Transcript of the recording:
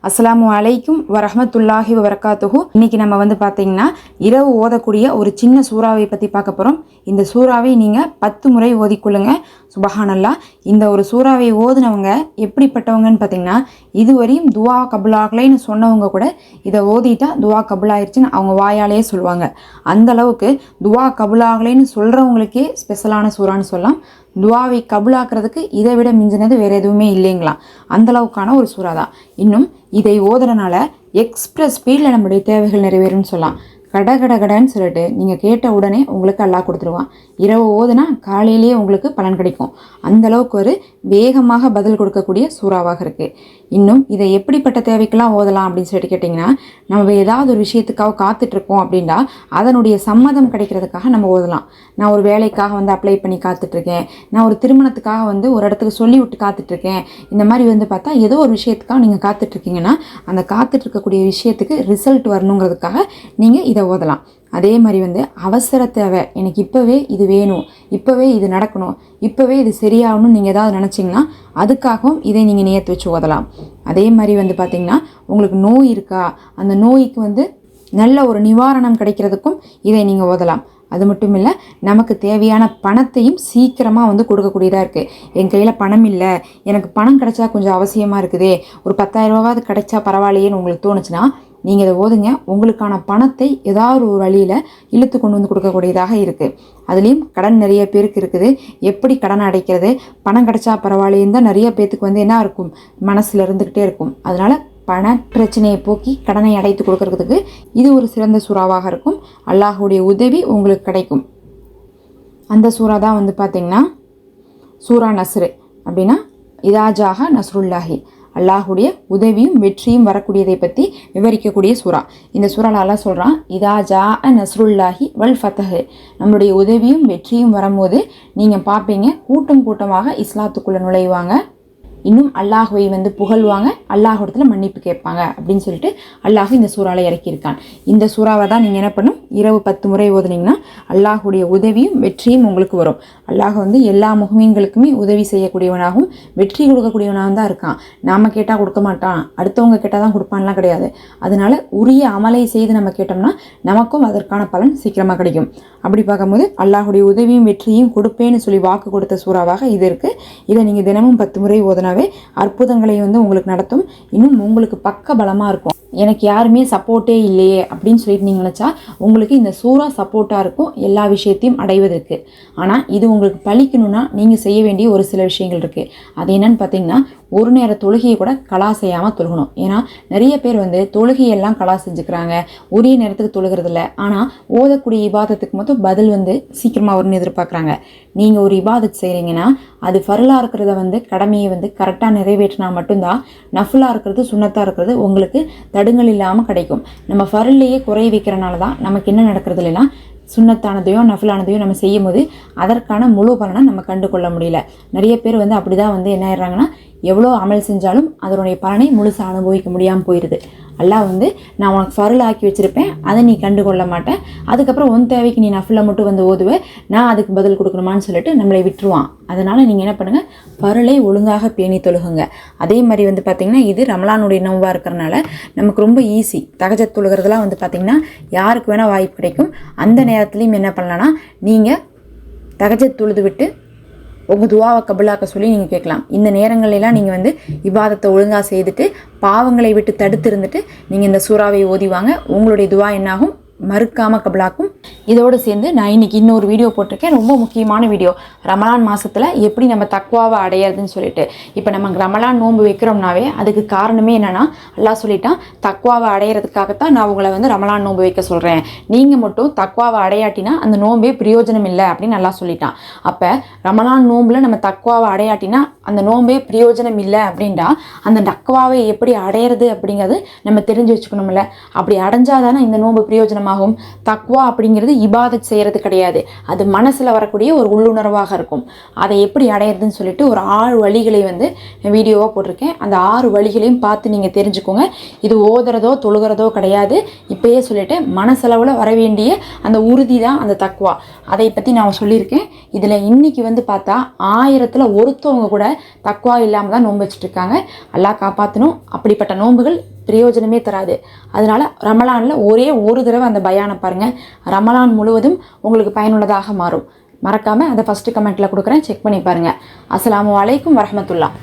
அஸ்ஸலாமு அலைக்கும் வரஹ்மத்துல்லாஹி வபரகாத்துஹு. இன்னைக்கு நம்ம பார்த்தீங்கன்னா இரவு ஓதக்கூடிய ஒரு சின்ன சூறாவை பற்றி பார்க்க போகிறோம். இந்த சூறாவை நீங்கள் 10 முறை ஓதிக்கொள்ளுங்க. சுபஹானல்லாஹ். இந்த ஒரு சூறாவை ஓதுனவங்க எப்படிப்பட்டவங்கன்னு பார்த்தீங்கன்னா, இதுவரையும் துவா கபுலாகலைன்னு சொன்னவங்க கூட இதை ஓதிட்டா துவா கபுலாயிருச்சுன்னு அவங்க வாயாலேயே சொல்லுவாங்க. அந்த அளவுக்கு துவா கபுலாகலைன்னு சொல்கிறவங்களுக்கே ஸ்பெஷலான சூறான்னு சொல்லலாம். துவாவை கபுலாக்குறதுக்கு இதை விட மிஞ்சினது வேறு எதுவுமே இல்லைங்களாம். அந்தளவுக்கான ஒரு சூறா தான். இன்னும் இதை ஓதுறனால எக்ஸ்பிரஸ் ஸ்பீடில் நம்மளுடைய தேவைகள் நிறைவேறும்னு சொல்லலாம். கடன்னு சொல்லிட்டு நீங்கள் கேட்ட உடனே உங்களுக்கு அல்லாஹ் கொடுத்துருவான். இரவு ஓதுனா காலையிலேயே உங்களுக்கு பலன் கிடைக்கும். அந்தளவுக்கு ஒரு வேகமாக பதில் கொடுக்கக்கூடிய சூறாவாக இருக்குது. இன்னும் இதை எப்படிப்பட்ட தேவைக்கெல்லாம் ஓதலாம் அப்படின்னு சொல்லிட்டு கேட்டிங்கன்னா, நம்ம ஏதாவது ஒரு விஷயத்துக்காக காத்துட்ருக்கோம் அப்படின்னா அதனுடைய சம்மதம் கிடைக்கிறதுக்காக நம்ம ஓதலாம். நான் ஒரு வேலைக்காக அப்ளை பண்ணி காத்துட்ருக்கேன், நான் ஒரு திருமணத்துக்காக ஒரு இடத்துக்கு சொல்லி விட்டு காத்துட்ருக்கேன். இந்த மாதிரி பார்த்தா ஏதோ ஒரு விஷயத்துக்காக நீங்கள் காத்துட்ருக்கீங்கன்னா அந்த காத்துட்ருக்கக்கூடிய விஷயத்துக்கு ரிசல்ட் வரணுங்கிறதுக்காக நீங்கள் இதை ஓதலாம். அதே மாதிரி அவசர தேவை, எனக்கு இப்போவே இது வேணும், இப்போவே இது நடக்கணும், இப்போவே இது சரியாகணும்னு நீங்கள் ஏதாவது நினச்சிங்கன்னா அதுக்காகவும் இதை நீங்கள் நியத்து வச்சு ஓதலாம். அதே மாதிரி பார்த்திங்கன்னா, உங்களுக்கு நோய் இருக்கா, அந்த நோய்க்கு நல்ல ஒரு நிவாரணம் கிடைக்கிறதுக்கும் இதை நீங்கள் ஓதலாம். அது மட்டும் இல்லை, நமக்கு தேவையான பணத்தையும் சீக்கிரமாக கொடுக்கக்கூடியதாக இருக்குது. என் கையில் பணம் இல்லை, எனக்கு பணம் கிடைச்சா கொஞ்சம் அவசியமாக இருக்குதே, ஒரு 10,000 ரூபாவது கிடைச்சா பரவாயில்லையேன்னு உங்களுக்கு தோணுச்சுன்னா நீங்கள் இதை ஓதுங்க. உங்களுக்கான பணத்தை ஏதாவது ஒரு வழியில் இழுத்து கொண்டு கொடுக்கக்கூடியதாக இருக்குது. அதுலேயும் கடன் நிறைய பேருக்கு இருக்குது. எப்படி கடன் அடைக்கிறது, பணம் கிடைச்சா பரவாயில்லைன்னு தான் நிறைய பேத்துக்கு என்ன இருக்கும், மனசில் இருந்துக்கிட்டே இருக்கும். அதனால் பண பிரச்சனையை போக்கி கடனை அடைத்து கொடுக்கறதுக்கு இது ஒரு சிறந்த சூறாவாக இருக்கும். அல்லாஹுடைய உதவி உங்களுக்கு கிடைக்கும். அந்த சூறா தான் பார்த்திங்கன்னா சூரா நஸ்ரு. அப்படின்னா இதாஜாக நஸ்ருல்லாஹி, அல்லாஹுடைய உதவியும் வெற்றியும் வரக்கூடியதை பற்றி விவரிக்கக்கூடிய சூறா. இந்த சூறால அல்லாஹ் சொல்கிறான், இதாஜா நஸ்ருல்லாஹி வல் ஃபதஹ், நம்மளுடைய உதவியும் வெற்றியும் வரும்போது நீங்கள் பார்ப்பீங்க கூட்டமாக இஸ்லாத்துக்குள்ளே நுழைவாங்க. இன்னும் அல்லாஹுவை புகழ்வாங்க, அல்லாஹிடத்துல மன்னிப்பு கேட்பாங்க அப்படின்னு சொல்லிட்டு அல்லாஹ் இந்த சூறாவை இறக்கியிருக்கான். இந்த சூறாவை தான் நீங்கள் என்ன பண்ணும், இரவு 10 முறை ஓதுனீங்கன்னா அல்லாஹுடைய உதவியும் வெற்றியும் உங்களுக்கு வரும். அல்லாஹ் எல்லா முஹ்மீன்களுக்குமே உதவி செய்யக்கூடியவனாகவும் வெற்றி கொடுக்கக்கூடியவனாகவும் தான் இருக்கான். நாம் கேட்டால் கொடுக்க மாட்டான், அடுத்தவங்க கேட்டால் தான் கொடுப்பான்லாம் கிடையாது. அதனால உரிய அமலை செய்து நம்ம கேட்டோம்னா நமக்கும் அதற்கான பலன் சீக்கிரமாக கிடைக்கும். அப்படி பார்க்கும்போது அல்லாஹுடைய உதவியும் வெற்றியும் கொடுப்பேன்னு சொல்லி வாக்கு கொடுத்த சூறாவாக இது இருக்குது. இதை நீங்கள் தினமும் 10 முறை ஓதுனா அற்புதங்களை உங்களுக்கு நடத்தும். இன்னும் உங்களுக்கு பக்க பலமாக இருக்கும். எனக்கு யாருமே சப்போர்ட்டே இல்லையே அப்படின்னு சொல்லிட்டு நீங்கள் நினச்சா உங்களுக்கு இந்த சூறா சப்போர்ட்டாக இருக்கும் எல்லா விஷயத்தையும் அடைவதற்கு. ஆனால் இது உங்களுக்கு பழிக்கணும்னா நீங்கள் செய்ய வேண்டிய ஒரு சில விஷயங்கள் இருக்குது. அது என்னன்னு பார்த்தீங்கன்னா, ஒரு நேர தொழுகையை கூட கலா செய்யாமல் தொழுகணும். ஏன்னா நிறைய பேர் தொழுகையெல்லாம் கலா செஞ்சுக்கிறாங்க, உரிய நேரத்துக்கு தொழுகிறது இல்லை. ஆனால் ஓதக்கூடிய இபாதத்துக்கு மட்டும் பதில் சீக்கிரமாக வரும்னு எதிர்பார்க்குறாங்க. நீங்கள் ஒரு இபாதத் செய்கிறீங்கன்னா அது ஃபர்லாக இருக்கிறத கடமையை கரெக்டாக நிறைவேற்றினா மட்டும்தான் நஃபுலாக இருக்கிறது சுன்னத்தாக இருக்கிறது உங்களுக்கு தடுங்கள் இல்லாமல் கிடைக்கும். நம்ம ஃபர்லையே குறை வைக்கிறனால தான் நமக்கு என்ன நடக்கிறது இல்லைன்னா சுன்னத்தானதையோ நஃபிலானதையோ நம்ம செய்யும் போது அதற்கான முழு பலனை நம்ம கண்டு கொள்ள முடியல. நிறைய பேர் அப்படி தான் என்ன ஆயிடுறாங்கன்னா, எவ்வளோ அமல் செஞ்சாலும் அதனுடைய பலனை முழுசாக அனுபவிக்க முடியாமல் போயிடுது. அல்லாஹ் நான் உனக்கு ஃபருள் ஆக்கி வச்சுருப்பேன், அதை நீ கண்டு கொள்ள மாட்டேன், அதுக்கப்புறம் உன் தேவைக்கு நீ நஃபிலை மட்டும் ஓதுவே, நான் அதுக்கு பதில் கொடுக்கணுமான்னு சொல்லிட்டு நம்மளை விட்டுருவான். அதனால் நீங்கள் என்ன பண்ணுங்கள், ஃபருளை ஒழுங்காக பேணி தொழுகுங்க. அதே மாதிரி பார்த்திங்கன்னா, இது ரமலானுடைய நோவாக இருக்கிறனால நமக்கு ரொம்ப ஈஸி. தஹஜ்ஜத் தொழுகிறதுலாம் பார்த்திங்கன்னா யாருக்கு வேணால் வாய்ப்பு கிடைக்கும். அந்த நேரத்துலையும் என்ன பண்ணலான்னா, நீங்கள் தஹஜ்ஜத் தொழுது விட்டு உங்கள் துவாவை கபுலாக்க சொல்லி நீங்கள் கேட்கலாம். இந்த நேரங்களெல்லாம் நீங்கள் இபாதத்தை ஒழுங்காக செய்துட்டு பாவங்களை விட்டு தடுத்து இருந்துட்டு நீங்கள் இந்த சூறாவை ஓதிவாங்க. உங்களுடைய துவா என்னாகும், மறுக்காமல் கபுலாக்கும். இதோடு சேர்ந்து நான் இன்றைக்கி இன்னொரு வீடியோ போட்டிருக்கேன், ரொம்ப முக்கியமான வீடியோ. ரமலான் மாதத்தில் எப்படி நம்ம தக்வாவை அடையிறதுன்னு சொல்லிட்டு. இப்போ நம்ம ரமலான் நோன்பு வைக்கிறோம்னாவே அதுக்கு காரணமே என்னென்னா, அல்லாஹ் சொல்லிட்டான், தக்வாவை அடையிறதுக்காகத்தான் நான் உங்களை ரமலான் நோன்பு வைக்க சொல்கிறேன். நீங்கள் மட்டும் தக்வாவை அடையாட்டினா அந்த நோன்பே பிரயோஜனம் இல்லை அப்படின்னு அல்லாஹ் சொல்லிட்டான். அப்போ ரமலான் நோம்பில் நம்ம தக்வாவை அடையாட்டினா அந்த நோன்பே பிரயோஜனம் இல்லை அப்படின்டா அந்த தக்வாவை எப்படி அடையிறது அப்படிங்கிறது நம்ம தெரிஞ்சு வச்சுக்கணும்ல. அப்படி அடைஞ்சாதானே இந்த நோன்பு பிரயோஜனமாகும். தக்வா அப்படிங்கிறது இபாதத் செய்கிறது கிடையாது, அது மனசில் வரக்கூடிய ஒரு உள்ளுணர்வாக இருக்கும். அதை எப்படி அடையிறதுன்னு சொல்லிட்டு ஒரு 6 வழிகளை வீடியோவாக போட்டிருக்கேன். அந்த 6 வழிகளையும் பார்த்து நீங்கள் தெரிஞ்சுக்கோங்க. இது ஓதுறதோ தொழுகிறதோ கிடையாது. இப்போயே சொல்லிட்டு மனசளவில் வர வேண்டிய அந்த உறுதி தான் அந்த தக்வா. அதை பற்றி நான் சொல்லியிருக்கேன். இதில் இன்றைக்கி பார்த்தா 1000ல் ஒருத்தவங்க கூட தக்வா இல்லாமல் தான் நோன்பு வச்சுட்டு இருக்காங்க. அல்லாஹ் காப்பாற்றணும். அப்படிப்பட்ட நோன்புகள் பிரயோஜனமே தராது. அதனால ரமலானில் ஒரே ஒரு தடவை அந்த பயானை பாருங்கள், ரமலான் முழுவதும் உங்களுக்கு பயனுள்ளதாக மாறும். மறக்காமல் அதை ஃபஸ்ட்டு கமெண்ட்டில் கொடுக்குறேன், செக் பண்ணி பாருங்கள். அஸ்ஸலாமு அலைக்கும் வரஹ்மத்துல்லாஹ்.